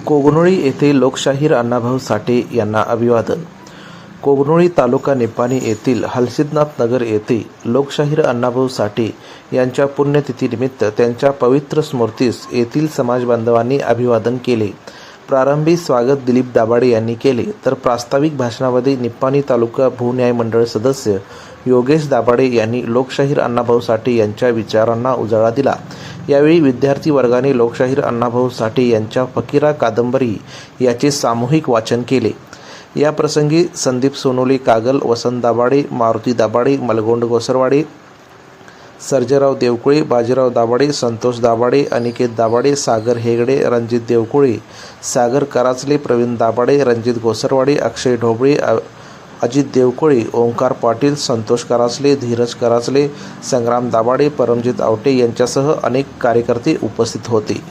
कोगनोळी येथे लोकशाहीर अण्णाभाऊ साठे यांना अभिवादन. कोगनोळी तालुका निपाणी येथील हलसिद्धनाथ नगर येथे लोकशाहीर अण्णाभाऊ साठे यांच्या पुण्यतिथीनिमित्त त्यांच्या पवित्र स्मृतीस येथील समाजबांधवांनी अभिवादन केले. प्रारंभी स्वागत दिलीप दाभाडे यांनी केले, तर प्रास्ताविक भाषणामध्ये निपाणी तालुका भून्याय मंडळ सदस्य योगेश दाभाडे यांनी लोकशाहीर अण्णाभाऊ साठे यांच्या विचारांना उजाळा दिला. यावेळी विद्यार्थी वर्गाने लोकशाहीर अण्णाभाऊ साठे यांच्या फकीरा कादंबरी याचे सामूहिक वाचन केले. या प्रसंगी संदीप सोनोले कागल, वसंत दाभाडे, मारुती दाभाडे, मलगोंड गोसरवाडे, सर्जेराव देवकुळे, बाजीराव दाभाडे, संतोष दाभाडे, अनिकेत दाभाडे, सागर हेगडे, रणजित देवकुळे, सागर कराचले, प्रवीण दाभाडे, रणजित गोसरवाडे, अक्षय ढोबळे, अजित देवकुळे, ओंकार पाटील, संतोष कराचले, धीरज कराचले, संग्राम दाभाडे, परमजित आवटे यांच्यासह अनेक कार्यकर्ते उपस्थित होते.